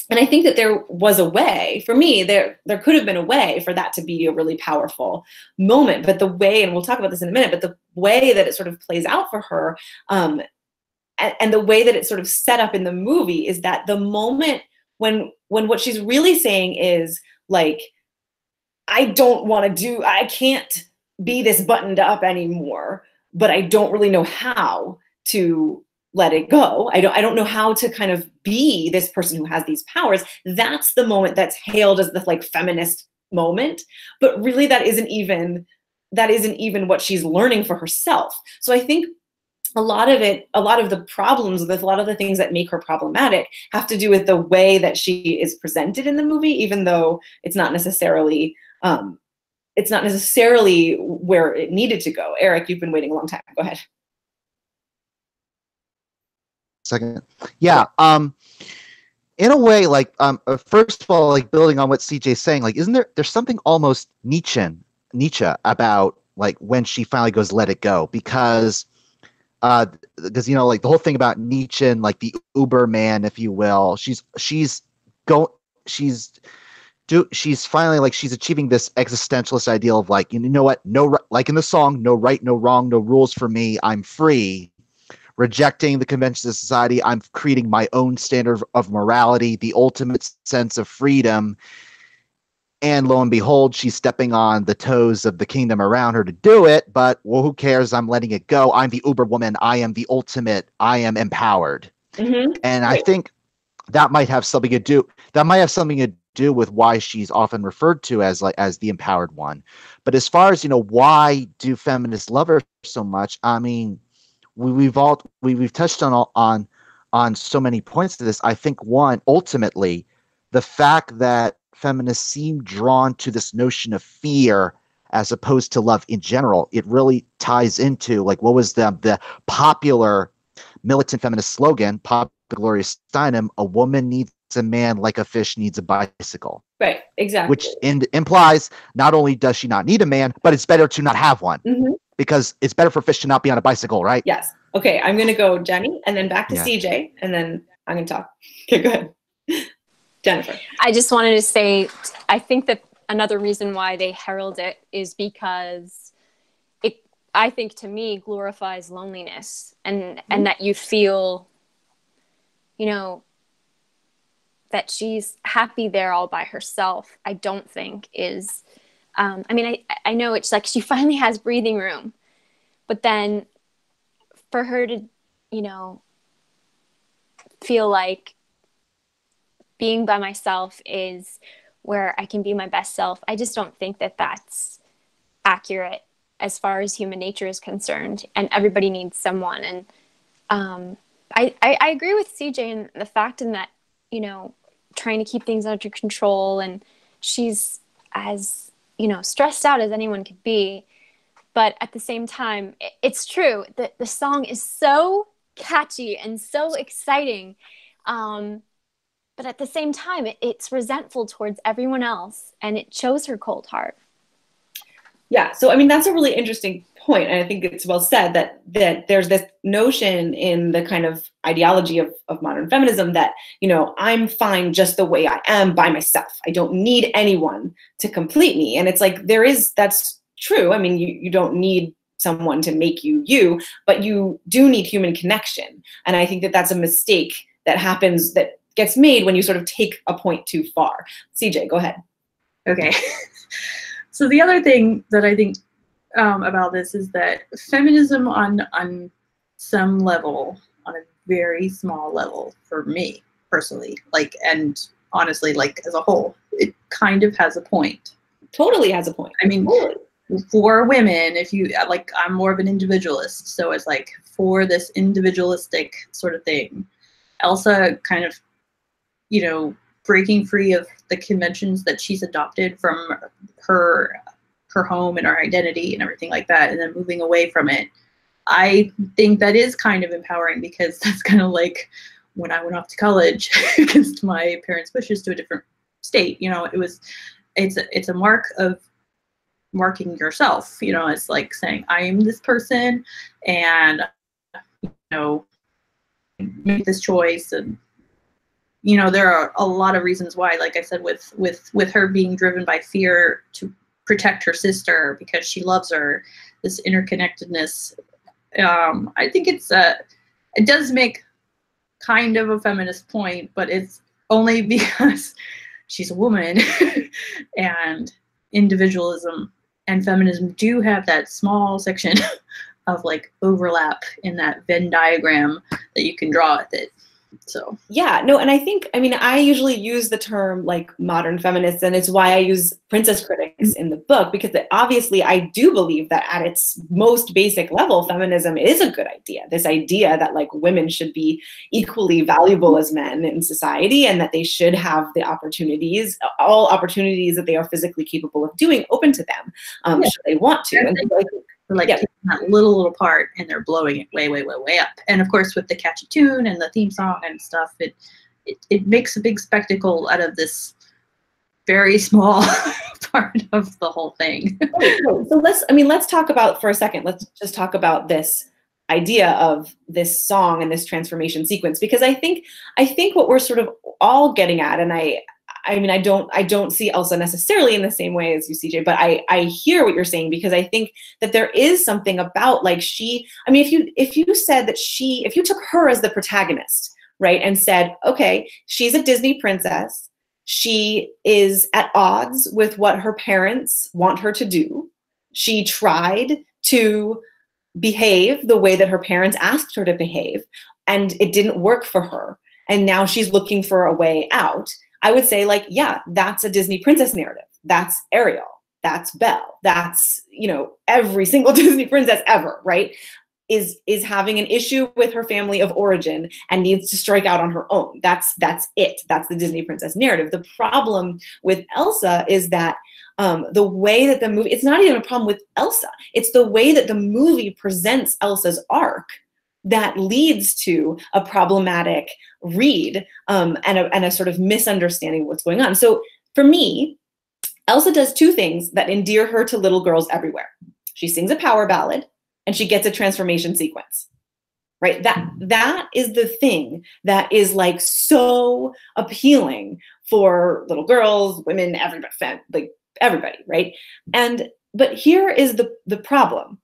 that there was a way, for me, there could have been a way for that to be a really powerful moment. But the way, and we'll talk about this in a minute, but the way that it sort of plays out for her, and the way that it's sort of set up in the movie, is that the moment when what she's really saying is, like, I can't be this buttoned up anymore, but I don't really know how to let it go. I don't know how to kind of be this person who has these powers. That's the moment that's hailed as the, like, feminist moment, but really that isn't even what she's learning for herself. So I think a lot of the problems with a lot of the things that make her problematic have to do with the way that she is presented in the movie, even though it's not necessarily where it needed to go. Eric, you've been waiting a long time. Go ahead. Second. Yeah. In a way, like, first of all, like, building on what CJ's saying, like, isn't there's something almost Nietzsche about, like, when she finally goes, let it go, because like, the whole thing about Nietzsche and, like, the Uber man, if you will, she's finally, like, she's achieving this existentialist ideal of, like, you know what, like in the song, no right, no wrong, no rules for me, I'm free. Rejecting the conventions of society, I'm creating my own standard of morality, the ultimate sense of freedom. And lo and behold, she's stepping on the toes of the kingdom around her to do it. But, well, who cares? I'm letting it go. I'm the Uber woman. I am the ultimate. I am empowered. Mm-hmm. And I think that might have something to do. That might have something to do with why she's often referred to as the empowered one. But as far as, why do feminists love her so much? I mean, we've touched on so many points to this. I think, one, ultimately, the fact that feminists seem drawn to this notion of fear as opposed to love in general, it really ties into, like, what was the popular militant feminist slogan, Pop Gloria Steinem, a woman needs a man like a fish needs a bicycle. Right, exactly. Which implies not only does she not need a man, but it's better to not have one. Mm-hmm. Because it's better for fish to not be on a bicycle, right? Yes. Okay, I'm going to go Jenny, and then back to CJ, and then I'm going to talk. Okay, go ahead. Jennifer. I just wanted to say, I think that another reason why they herald it is because it, I think, to me, glorifies loneliness, and that you feel, that she's happy there all by herself. I don't think is... I know it's like she finally has breathing room, but then for her to, feel like being by myself is where I can be my best self, I just don't think that that's accurate as far as human nature is concerned. And everybody needs someone. And I agree with CJ in the fact in that, trying to keep things under control, and she's as stressed out as anyone could be. But at the same time, it's true that the song is so catchy and so exciting. But at the same time, it's resentful towards everyone else, and it shows her cold heart. Yeah, so I mean, that's a really interesting point, and I think it's well said that there's this notion in the kind of ideology of modern feminism that, I'm fine just the way I am by myself. I don't need anyone to complete me. And it's like, that's true. I mean, you don't need someone to make you, but you do need human connection. And I think that that's a mistake that happens, that gets made when you sort of take a point too far. CJ, go ahead. Okay. So the other thing that I think about this is that feminism on some level, on a very small level for me personally, like, and honestly, like as a whole, it kind of has a point. Totally has a point. I mean, totally. For women, if you like, I'm more of an individualist, so it's like for this individualistic sort of thing, Elsa kind of, you know, breaking free of the conventions that she's adopted from her home and her identity and everything like that, and then moving away from it. I think that is kind of empowering, because that's kind of like when I went off to college against my parents' wishes to a different state. You know, it's a mark of marking yourself. You know, it's like saying I am this person, and you know, make this choice. And you know, there are a lot of reasons why, like I said, with her being driven by fear to protect her sister because she loves her, this interconnectedness. I think it does make kind of a feminist point, but it's only because she's a woman and individualism and feminism do have that small section of like overlap in that Venn diagram that you can draw with it. So yeah, no, and I think, I mean, I usually use the term like modern feminists, and it's why I use princess critics in the book, because obviously I do believe that at its most basic level, feminism is a good idea. This idea that like women should be equally valuable as men in society, and that they should have the opportunities, all opportunities that they are physically capable of doing, open to them, should they want to. And so I think, like taking that little part and they're blowing it way, way, way, way up. And of course, with the catchy tune and the theme song and stuff, it makes a big spectacle out of very small part of the whole thing. So let's talk about, for a second, let's just talk about this idea of this song and this transformation sequence, because I think what we're sort of all getting at, and I mean, I don't see Elsa necessarily in the same way as you, CJ, but I hear what you're saying, because I think that there is something about like I mean, if you took her as the protagonist, right, and said, okay, she's a Disney princess, she is at odds with what her parents want her to do, she tried to behave the way that her parents asked her to behave, and it didn't work for her, and now she's looking for a way out. I would say, like, yeah, that's a Disney princess narrative. That's Ariel. That's Belle. That's, you know, every single Disney princess ever, right? Is having an issue with her family of origin and needs to strike out on her own. That's it. That's the Disney princess narrative. The problem with Elsa is that the way that the movie, it's not even a problem with Elsa. It's the way that the movie presents Elsa's arc that leads to a problematic read and a sort of misunderstanding of what's going on. So for me, Elsa does two things that endear her to little girls everywhere. She sings a power ballad and she gets a transformation sequence, right? That is the thing that is like so appealing for little girls, women, everybody, like everybody, right? But here is the problem.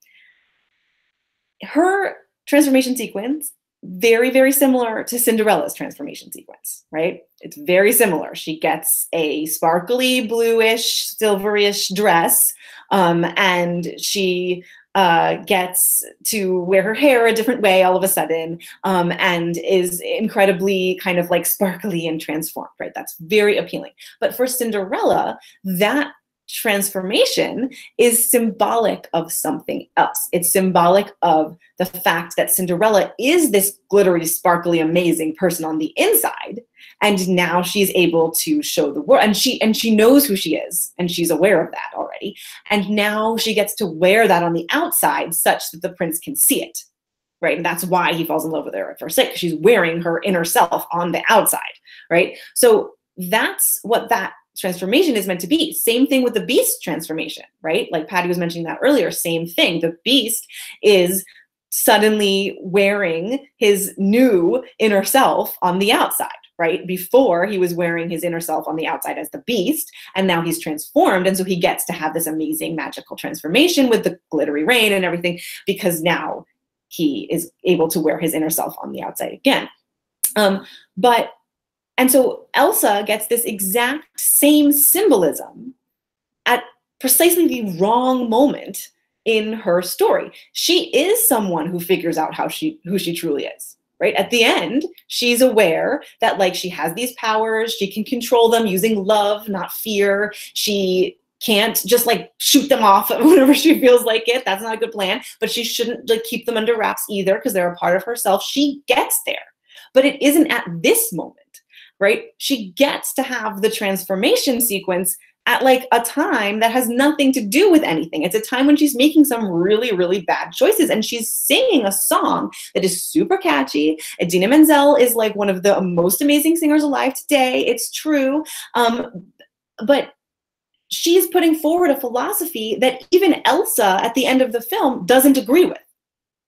Her transformation sequence, very, very similar to Cinderella's transformation sequence, right? It's very similar. She gets a sparkly, bluish, silverish dress, and she gets to wear her hair a different way all of a sudden, and is incredibly kind of like sparkly and transformed, right? That's very appealing. But for Cinderella, that transformation is symbolic of something else. It's symbolic of the fact that Cinderella is this glittery, sparkly, amazing person on the inside, and now she's able to show the world, and she knows who she is, and she's aware of that already, and now she gets to wear that on the outside such that the prince can see it, right? And that's why he falls in love with her at first sight, because she's wearing her inner self on the outside, right? So that's what that transformation is meant to be. Same thing with the Beast transformation, right? Like Patty was mentioning that earlier, same thing. The Beast is suddenly wearing his new inner self on the outside, right? Before he was wearing his inner self on the outside as the Beast, and now he's transformed, and so he gets to have this amazing magical transformation with the glittery rain and everything, because now he is able to wear his inner self on the outside again. But And so Elsa gets this exact same symbolism at precisely the wrong moment in her story. She is someone who figures out who she truly is, right? At the end, she's aware that like she has these powers, she can control them using love, not fear. She can't just like shoot them off whenever she feels like it. That's not a good plan, but she shouldn't like keep them under wraps either because they're a part of herself. She gets there, but it isn't at this moment, right? She gets to have the transformation sequence at like a time that has nothing to do with anything. It's a time when she's making some really, really bad choices, and she's singing a song that is super catchy. Idina Menzel is like one of the most amazing singers alive today. It's true. But she's putting forward a philosophy that even Elsa at the end of the film doesn't agree with,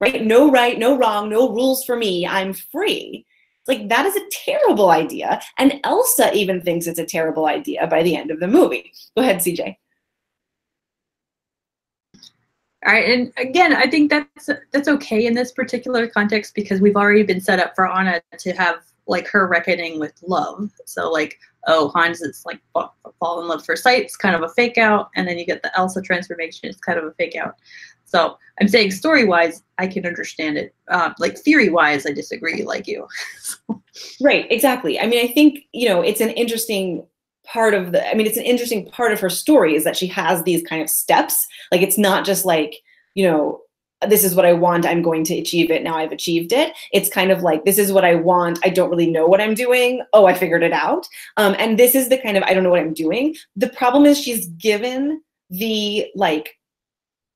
right? No right, no wrong, no rules for me, I'm free. Like, that is a terrible idea. And Elsa even thinks it's a terrible idea by the end of the movie. Go ahead, CJ. All right, and again, I think that's okay in this particular context because we've already been set up for Anna to have like her reckoning with love. So like, oh, Hans is like fall in love first sight. It's kind of a fake out, and then you get the Elsa transformation. It's kind of a fake out. So I'm saying story-wise, I can understand it. Like theory-wise, I disagree, like you. Right, exactly. I mean, I think, you know, it's an interesting part of her story is that she has these kind of steps. Like, it's not just like, you know, this is what I want, I'm going to achieve it, now I've achieved it. It's kind of like, this is what I want, I don't really know what I'm doing, oh, I figured it out. And this is the kind of, I don't know what I'm doing. The problem is she's given the like,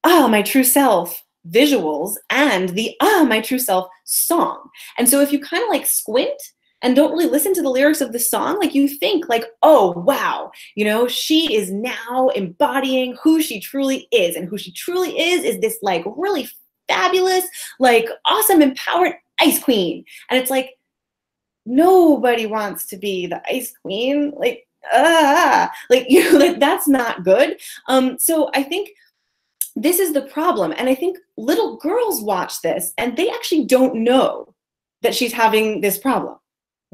my true self visuals and the my true self song. And so if you kind of like squint and don't really listen to the lyrics of the song, like you think like, oh, wow, you know, she is now embodying who she truly is. And who she truly is this like really fabulous, like awesome, empowered ice queen. And it's like, nobody wants to be the ice queen. Like, like, you know, like, that's not good. So I think this is the problem. And I think little girls watch this and they actually don't know that she's having this problem.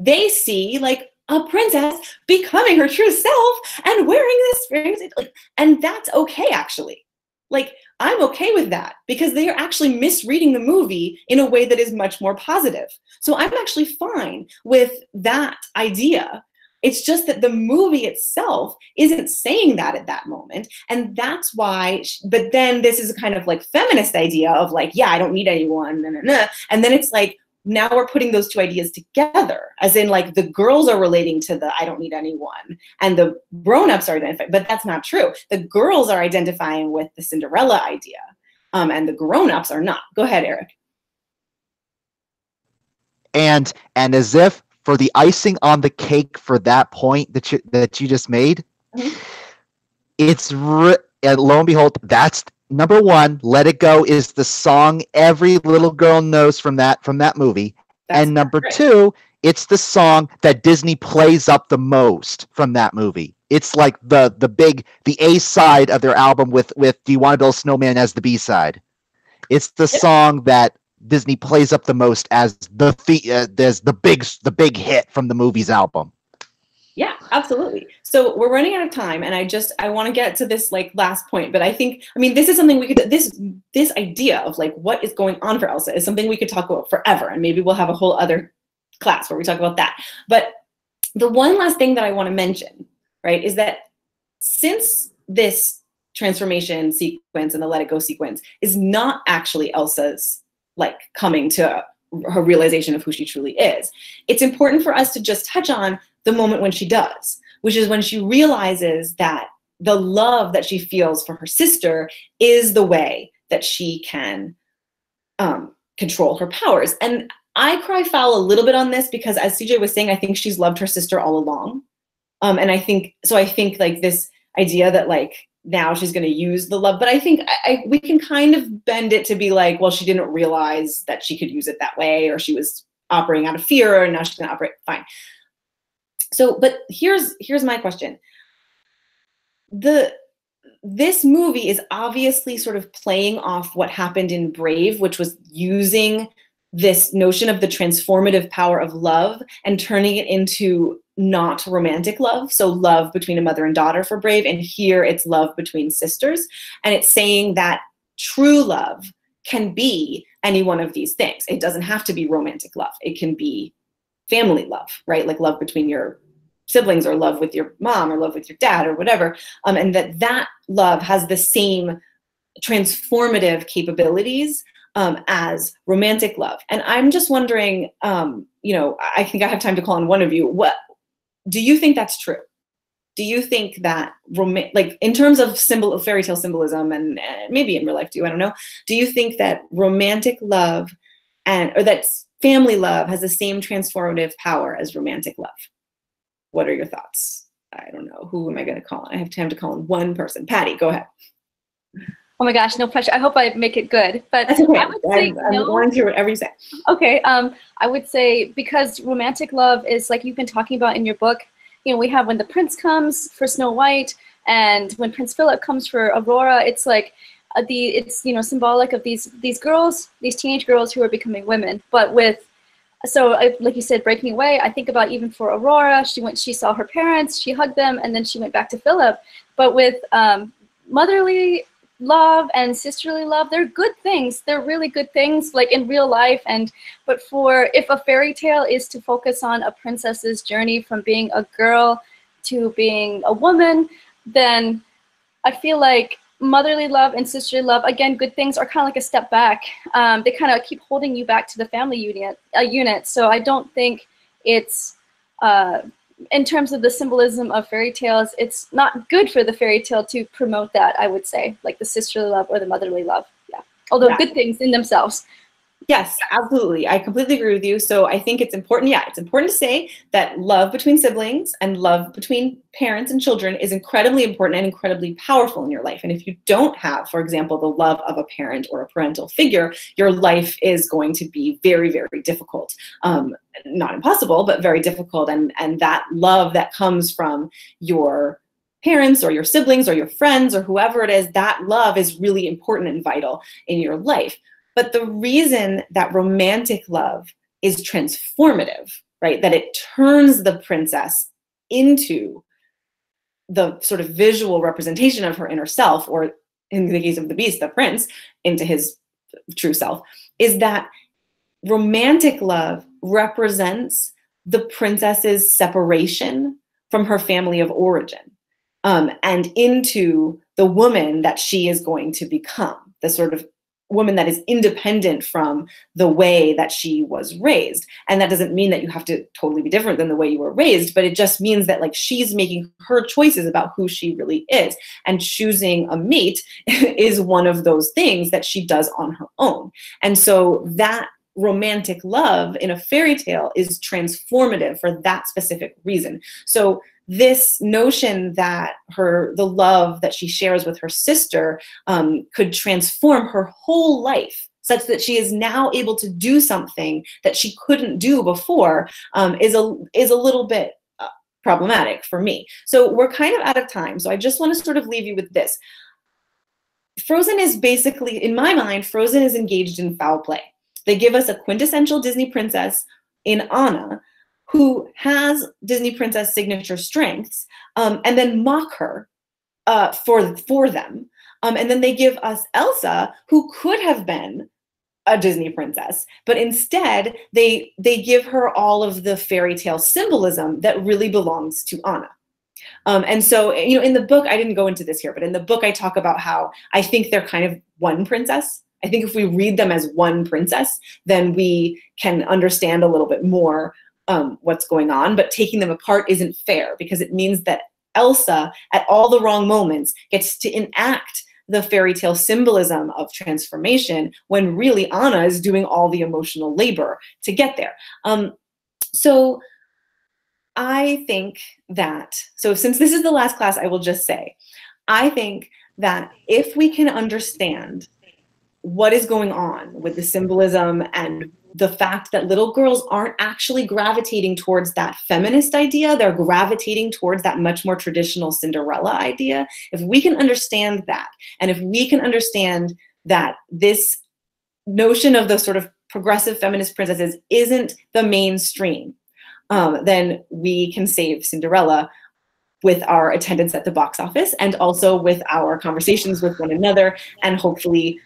They see like a princess becoming her true self and wearing this, and that's okay, actually. Like, I'm okay with that because they are actually misreading the movie in a way that is much more positive. So I'm actually fine with that idea. It's just that the movie itself isn't saying that at that moment. And that's why, but then this is a kind of like feminist idea of like, yeah, I don't need anyone. And then it's like, now we're putting those two ideas together, as in like the girls are relating to the I don't need anyone and the grown-ups are identifying, but that's not true. The girls are identifying with the Cinderella idea and the grown-ups are not. Go ahead, Eric. And as if for the icing on the cake for that point that you just made, it's and lo and behold, that's number one. Let It Go is the song every little girl knows from that movie. That's and number great. Two, it's the song that Disney plays up the most from that movie. It's like the A side of their album with Do You Want to Build a Snowman as the B side. It's the song that Disney plays up the most as the big hit from the movie's album. Yeah, absolutely. So we're running out of time, and I want to get to this like last point, but I think, I mean, this is something we could, this idea of like what is going on for Elsa is something we could talk about forever, and maybe we'll have a whole other class where we talk about that. But the one last thing that I want to mention, right, is that since this transformation sequence and the Let It Go sequence is not actually Elsa's like coming to her realization of who she truly is, it's important for us to just touch on the moment when she does, which is when she realizes that the love that she feels for her sister is the way that she can control her powers. And I cry foul a little bit on this because, as CJ was saying, I think she's loved her sister all along. And I think like this idea that like now she's going to use the love, but I think we can kind of bend it to be like, well, she didn't realize that she could use it that way, or she was operating out of fear, and now she's going to operate fine. So, but here's my question. This movie is obviously sort of playing off what happened in Brave, which was using this notion of the transformative power of love and turning it into not romantic love, so love between a mother and daughter for Brave, and here it's love between sisters. And it's saying that true love can be any one of these things. It doesn't have to be romantic love. It can be family love, right? Like love between your siblings, or love with your mom, or love with your dad, or whatever. And that love has the same transformative capabilities as romantic love. And I'm just wondering, you know, I think I have time to call on one of you. What do you think that's true? Do you think that like in terms of fairy tale symbolism, and maybe in real life too, I don't know, do you think that romantic love or that family love has the same transformative power as romantic love? What are your thoughts? I don't know. Who am I going to call? I have time to call on one person. Patty, go ahead. Oh my gosh, no pressure. I hope I make it good. But that's okay. I would say I'm wanting to hear whatever you say. Okay. I would say, because romantic love is like you've been talking about in your book, you know, we have when the prince comes for Snow White, and when Prince Philip comes for Aurora, it's like it's, you know, symbolic of these girls, these teenage girls who are becoming women. But like you said, breaking away, I think about even for Aurora, she saw her parents, she hugged them, and then she went back to Philip. But with motherly love and sisterly love, they're good things. They're really good things, like in real life. But if a fairy tale is to focus on a princess's journey from being a girl to being a woman, then I feel like motherly love and sisterly love, again, good things, are kind of like a step back. They kind of keep holding you back to the family unit. So I don't think it's in terms of the symbolism of fairy tales, it's not good for the fairy tale to promote that, I would say, like the sisterly love or the motherly love. Yeah. Although good things in themselves. Yes, absolutely. I completely agree with you. So I think it's important. Yeah, it's important to say that love between siblings and love between parents and children is incredibly important and incredibly powerful in your life. And if you don't have, for example, the love of a parent or a parental figure, your life is going to be very, very difficult. Not impossible, but very difficult. And that love that comes from your parents or your siblings or your friends or whoever it is, that love is really important and vital in your life. But the reason that romantic love is transformative, right, that it turns the princess into the sort of visual representation of her inner self, or in the case of the beast, the prince, into his true self, is that romantic love represents the princess's separation from her family of origin and into the woman that she is going to become, the sort of woman that is independent from the way that she was raised. And that doesn't mean that you have to totally be different than the way you were raised, but it just means that like she's making her choices about who she really is. And choosing a mate is one of those things that she does on her own. And so that romantic love in a fairy tale is transformative for that specific reason. So this notion that the love that she shares with her sister could transform her whole life such that she is now able to do something that she couldn't do before is a little bit problematic for me. So we're kind of out of time. So I just want to sort of leave you with this. Frozen is basically, in my mind, Frozen is engaged in foul play. They give us a quintessential Disney princess in Anna, who has Disney princess signature strengths, and then mock her for them. And then they give us Elsa, who could have been a Disney princess, but instead they give her all of the fairy tale symbolism that really belongs to Anna. And so, you know, in the book, I didn't go into this here, but in the book, I talk about how I think they're kind of one princess. I think if we read them as one princess, then we can understand a little bit more what's going on, but taking them apart isn't fair because it means that Elsa, at all the wrong moments, gets to enact the fairy tale symbolism of transformation when really Anna is doing all the emotional labor to get there. So I think that, so since this is the last class, I will just say, I think that if we can understand what is going on with the symbolism and the fact that little girls aren't actually gravitating towards that feminist idea, they're gravitating towards that much more traditional Cinderella idea. If we can understand that, and if we can understand that this notion of the sort of progressive feminist princesses isn't the mainstream, then we can save Cinderella with our attendance at the box office and also with our conversations with one another, and hopefully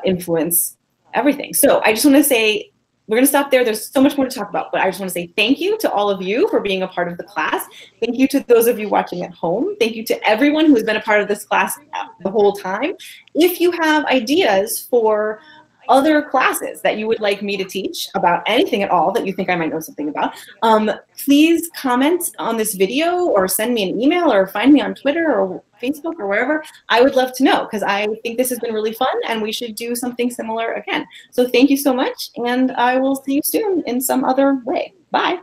influence everything. So I just want to say, we're going to stop there. There's so much more to talk about, but I just want to say thank you to all of you for being a part of the class. Thank you to those of you watching at home. Thank you to everyone who has been a part of this class the whole time. If you have ideas for other classes that you would like me to teach about anything at all that you think I might know something about, please comment on this video or send me an email or find me on Twitter or Facebook or wherever. I would love to know, because I think this has been really fun and we should do something similar again. So thank you so much, and I will see you soon in some other way. Bye.